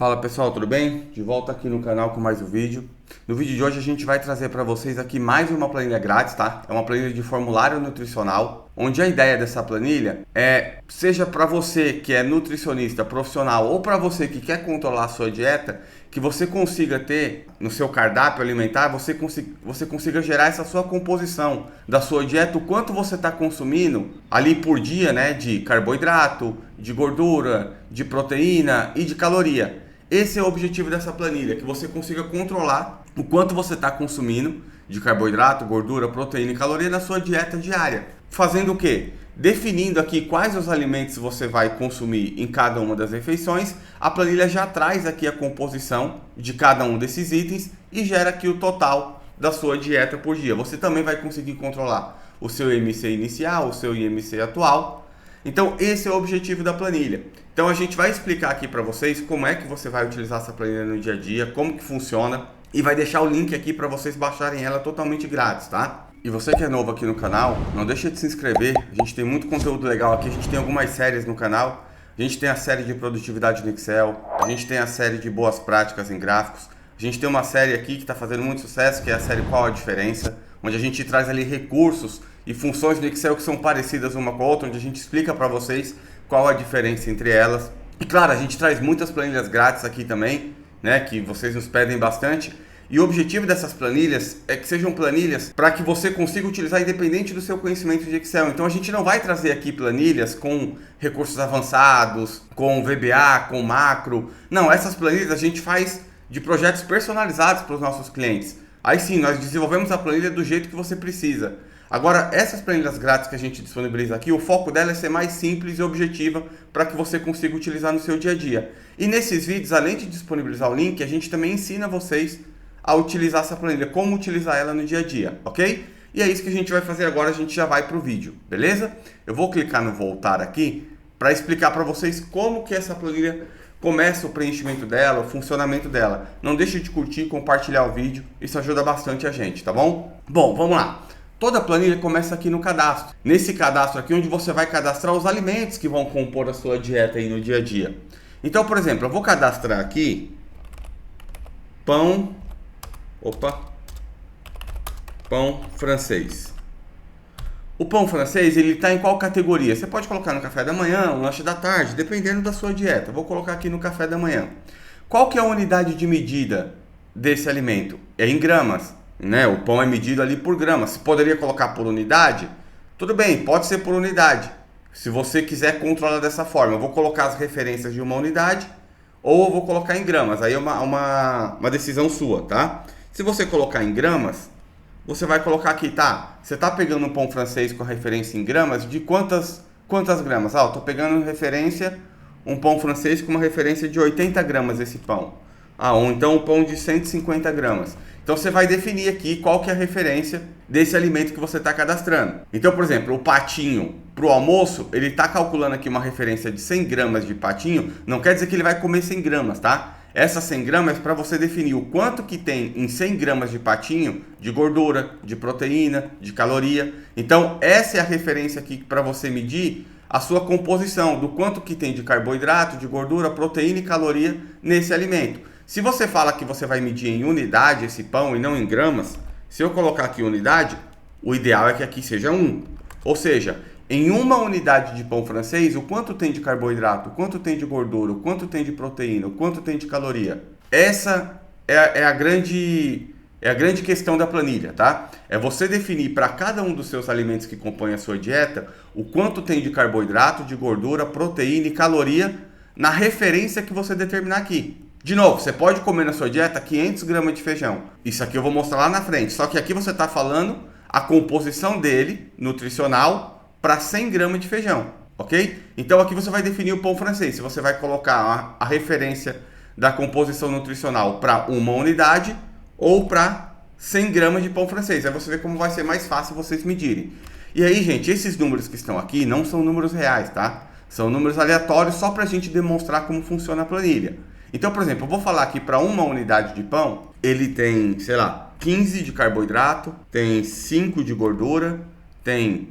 Fala pessoal, tudo bem? De volta aqui no canal com mais um vídeo. No vídeo de hoje a gente vai trazer para vocês aqui mais uma planilha grátis, tá? É uma planilha de formulário nutricional, onde a ideia dessa planilha é, seja para você que é nutricionista profissional ou para você que quer controlar a sua dieta, que você consiga ter no seu cardápio alimentar, você consiga gerar essa sua composição da sua dieta, o quanto você está consumindo ali por dia, né? De carboidrato, de gordura, de proteína e de caloria. Esse é o objetivo dessa planilha, que você consiga controlar o quanto você está consumindo de carboidrato, gordura, proteína e caloria na sua dieta diária. Fazendo o quê? Definindo aqui quais os alimentos você vai consumir em cada uma das refeições, a planilha já traz aqui a composição de cada um desses itens e gera aqui o total da sua dieta por dia. Você também vai conseguir controlar o seu IMC inicial, o seu IMC atual. Então esse é o objetivo da planilha. Então a gente vai explicar aqui para vocês como é que você vai utilizar essa planilha no dia a dia, como que funciona e vai deixar o link aqui para vocês baixarem ela totalmente grátis, tá? E você que é novo aqui no canal, não deixa de se inscrever, a gente tem muito conteúdo legal aqui, a gente tem algumas séries no canal, a gente tem a série de produtividade no Excel, a gente tem a série de boas práticas em gráficos, a gente tem uma série aqui que está fazendo muito sucesso, que é a série Qual a Diferença, onde a gente traz ali recursos e funções no Excel que são parecidas uma com a outra, onde a gente explica para vocês qual a diferença entre elas. E claro, a gente traz muitas planilhas grátis aqui também, né, que vocês nos pedem bastante. E o objetivo dessas planilhas é que sejam planilhas para que você consiga utilizar independente do seu conhecimento de Excel. Então a gente não vai trazer aqui planilhas com recursos avançados, com VBA, com macro. Não, essas planilhas a gente faz de projetos personalizados para os nossos clientes. Aí sim, nós desenvolvemos a planilha do jeito que você precisa. Agora, essas planilhas grátis que a gente disponibiliza aqui, o foco dela é ser mais simples e objetiva para que você consiga utilizar no seu dia a dia. E nesses vídeos, além de disponibilizar o link, a gente também ensina vocês a utilizar essa planilha, como utilizar ela no dia a dia, ok? E é isso que a gente vai fazer agora, a gente já vai para o vídeo, beleza? Eu vou clicar no voltar aqui para explicar para vocês como que essa planilha começa o preenchimento dela, o funcionamento dela. Não deixe de curtir, compartilhar o vídeo, isso ajuda bastante a gente, tá bom? Bom, vamos lá. Toda a planilha começa aqui no cadastro. Nesse cadastro aqui, onde você vai cadastrar os alimentos que vão compor a sua dieta aí no dia a dia. Então, por exemplo, eu vou cadastrar aqui pão francês. O pão francês, ele está em qual categoria? Você pode colocar no café da manhã, no lanche da tarde, dependendo da sua dieta. Eu vou colocar aqui no café da manhã. Qual que é a unidade de medida desse alimento? É em gramas, né? O pão é medido ali por gramas. Você poderia colocar por unidade? Tudo bem, pode ser por unidade. Se você quiser controlar dessa forma, eu vou colocar as referências de uma unidade ou eu vou colocar em gramas. Aí é uma decisão sua, tá? Se você colocar em gramas, você vai colocar aqui, tá? Você tá pegando um pão francês com a referência em gramas de quantas gramas? Ah, eu tô pegando referência, um pão francês com uma referência de 80 gramas esse pão. Ah, ou então um pão de 150 gramas. Então você vai definir aqui qual que é a referência desse alimento que você está cadastrando. Então, por exemplo, o patinho para o almoço, ele está calculando aqui uma referência de 100 gramas de patinho, não quer dizer que ele vai comer 100 gramas, tá? Essas 100 gramas é para você definir o quanto que tem em 100 gramas de patinho de gordura, de proteína, de caloria. Então, essa é a referência aqui para você medir a sua composição, do quanto que tem de carboidrato, de gordura, proteína e caloria nesse alimento. Se você fala que você vai medir em unidade esse pão e não em gramas, se eu colocar aqui unidade, o ideal é que aqui seja 1. Ou seja, em uma unidade de pão francês, o quanto tem de carboidrato, o quanto tem de gordura, o quanto tem de proteína, o quanto tem de caloria. Essa é a grande questão da planilha, tá? É você definir para cada um dos seus alimentos que compõem a sua dieta, o quanto tem de carboidrato, de gordura, proteína e caloria na referência que você determinar aqui. De novo, você pode comer na sua dieta 500 gramas de feijão. Isso aqui eu vou mostrar lá na frente. Só que aqui você está falando a composição dele, nutricional, para 100 gramas de feijão, ok? Então aqui você vai definir o pão francês. Se você vai colocar a referência da composição nutricional para uma unidade ou para 100 gramas de pão francês. Aí você vê como vai ser mais fácil vocês medirem. E aí, gente, esses números que estão aqui não são números reais, tá? São números aleatórios só para a gente demonstrar como funciona a planilha. Então, por exemplo, eu vou falar aqui para uma unidade de pão, ele tem, sei lá, 15 de carboidrato, tem 5 de gordura, tem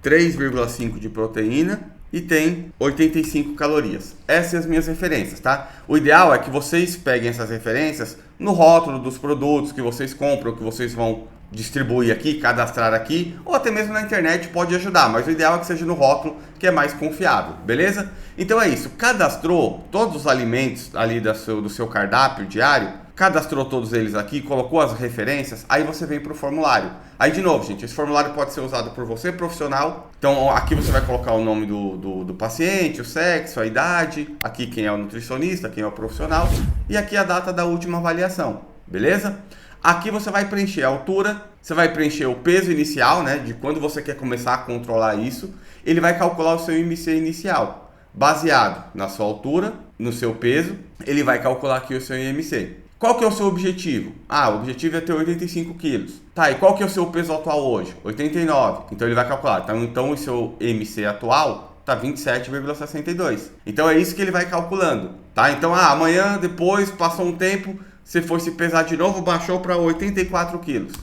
3,5 de proteína e tem 85 calorias. Essas são as minhas referências, tá? O ideal é que vocês peguem essas referências no rótulo dos produtos que vocês compram, que vocês vão distribuir aqui, cadastrar aqui, ou até mesmo na internet pode ajudar, mas o ideal é que seja no rótulo, que é mais confiável, beleza? Então é isso, cadastrou todos os alimentos ali do seu cardápio diário, cadastrou todos eles aqui, colocou as referências, aí você vem para o formulário. Aí de novo, gente, esse formulário pode ser usado por você, profissional. Então aqui você vai colocar o nome do paciente, o sexo, a idade, aqui quem é o nutricionista, quem é o profissional, e aqui a data da última avaliação, beleza? Aqui você vai preencher a altura, você vai preencher o peso inicial, né, de quando você quer começar a controlar isso. Ele vai calcular o seu IMC inicial, baseado na sua altura, no seu peso, ele vai calcular aqui o seu IMC. Qual que é o seu objetivo? O objetivo é ter 85 quilos. Tá, e qual que é o seu peso atual hoje? 89. Então ele vai calcular. Então o seu IMC atual está 27,62. Então é isso que ele vai calculando. Tá? Então amanhã, depois, passou um tempo, você foi se pesar de novo, baixou para 84 quilos.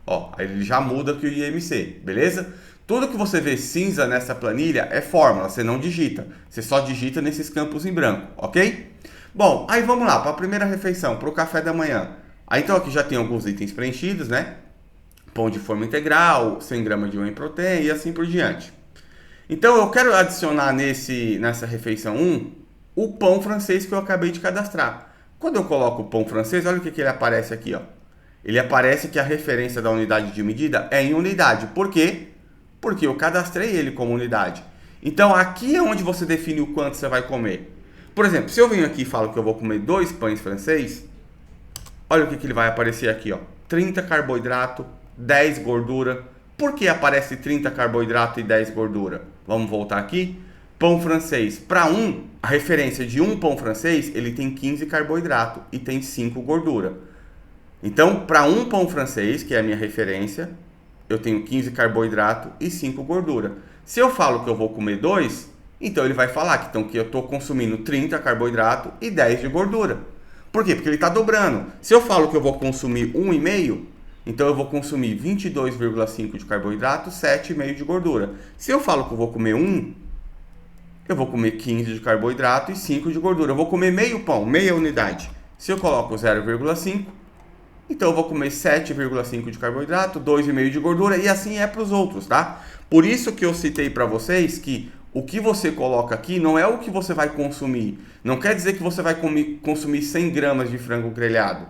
Ó, aí ele já muda aqui o IMC, beleza? Tudo que você vê cinza nessa planilha é fórmula, você não digita. Você só digita nesses campos em branco, ok? Bom, aí vamos lá, para a primeira refeição, para o café da manhã. Aí então aqui já tem alguns itens preenchidos, né? Pão de forma integral, 100 gramas de whey protein e assim por diante. Então eu quero adicionar nessa refeição 1 o pão francês que eu acabei de cadastrar. Quando eu coloco o pão francês, olha o que ele aparece aqui, ó. Ele aparece que a referência da unidade de medida é em unidade. Por quê? Porque eu cadastrei ele como unidade. Então aqui é onde você define o quanto você vai comer. Por exemplo, se eu venho aqui e falo que eu vou comer 2 pães francês, olha o que ele vai aparecer aqui, ó. 30 carboidrato, 10 gordura. Por que aparece 30 carboidrato e 10 gordura? Vamos voltar aqui. Pão francês, para a referência de um pão francês, ele tem 15 carboidrato e tem 5 gordura. Então, para um pão francês, que é a minha referência, eu tenho 15 carboidrato e 5 gordura. Se eu falo que eu vou comer 2, então ele vai falar que eu estou consumindo 30 carboidrato e 10 de gordura. Por quê? Porque ele está dobrando. Se eu falo que eu vou consumir 1,5, então eu vou consumir 22,5 de carboidrato, 7,5 de gordura. Se eu falo que eu vou comer 1, eu vou comer 15 de carboidrato e 5 de gordura. Eu vou comer meio pão, meia unidade. Se eu coloco 0,5, então eu vou comer 7,5 de carboidrato, 2,5 de gordura e assim é para os outros, tá? Por isso que eu citei para vocês que o que você coloca aqui não é o que você vai consumir. Não quer dizer que você vai consumir 100 gramas de frango grelhado.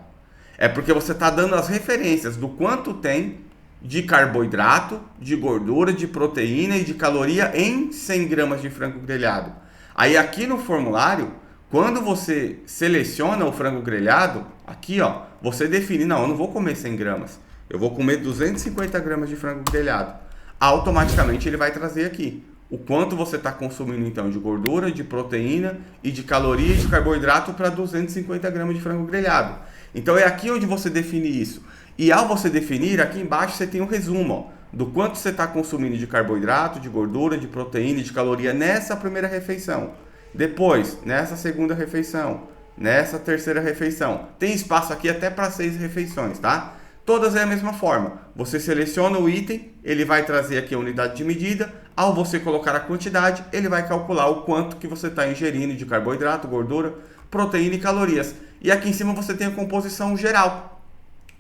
É porque você está dando as referências do quanto tem de carboidrato, de gordura, de proteína e de caloria em 100 gramas de frango grelhado. Aí aqui no formulário, quando você seleciona o frango grelhado, aqui ó, você define, não, eu não vou comer 100 gramas, eu vou comer 250 gramas de frango grelhado. Automaticamente ele vai trazer aqui o quanto você está consumindo então de gordura, de proteína e de caloria e de carboidrato para 250 gramas de frango grelhado. Então é aqui onde você define isso. E ao você definir, aqui embaixo você tem um resumo, ó, do quanto você está consumindo de carboidrato, de gordura, de proteína e de caloria nessa primeira refeição. Depois, nessa segunda refeição, nessa terceira refeição. Tem espaço aqui até para 6 refeições, tá? Todas é a mesma forma. Você seleciona o item, ele vai trazer aqui a unidade de medida. Ao você colocar a quantidade, ele vai calcular o quanto que você está ingerindo de carboidrato, gordura, proteína e calorias. E aqui em cima você tem a composição geral.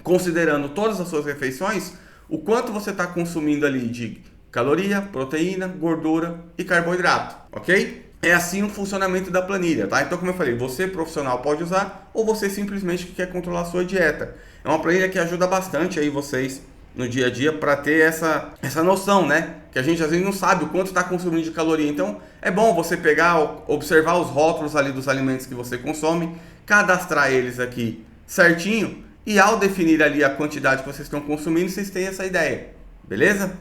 Considerando todas as suas refeições, o quanto você está consumindo ali de caloria, proteína, gordura e carboidrato, ok? É assim o funcionamento da planilha, tá? Então, como eu falei, você profissional pode usar ou você simplesmente quer controlar a sua dieta. É uma planilha que ajuda bastante aí vocês no dia a dia para ter essa noção, né? Que a gente às vezes não sabe o quanto está consumindo de caloria. Então, é bom você pegar, observar os rótulos ali dos alimentos que você consome, cadastrar eles aqui certinho. E ao definir ali a quantidade que vocês estão consumindo, vocês têm essa ideia, beleza?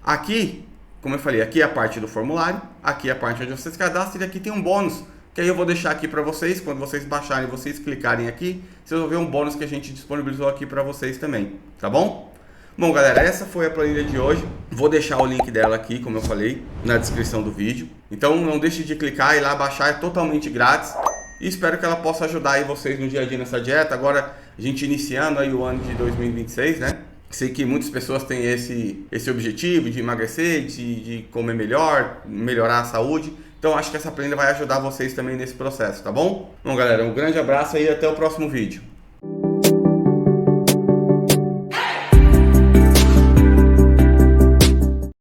Aqui, como eu falei, aqui é a parte do formulário, aqui é a parte onde vocês cadastram e aqui tem um bônus, que aí eu vou deixar aqui para vocês, quando vocês baixarem, vocês clicarem aqui, vocês vão ver um bônus que a gente disponibilizou aqui para vocês também, tá bom? Bom, galera, essa foi a planilha de hoje. Vou deixar o link dela aqui, como eu falei, na descrição do vídeo. Então não deixe de clicar e lá baixar, é totalmente grátis. E espero que ela possa ajudar aí vocês no dia a dia nessa dieta. Agora, a gente iniciando aí o ano de 2026, né? Sei que muitas pessoas têm esse objetivo de emagrecer, de comer melhor, melhorar a saúde. Então acho que essa planilha vai ajudar vocês também nesse processo, tá bom? Bom, galera, um grande abraço aí e até o próximo vídeo.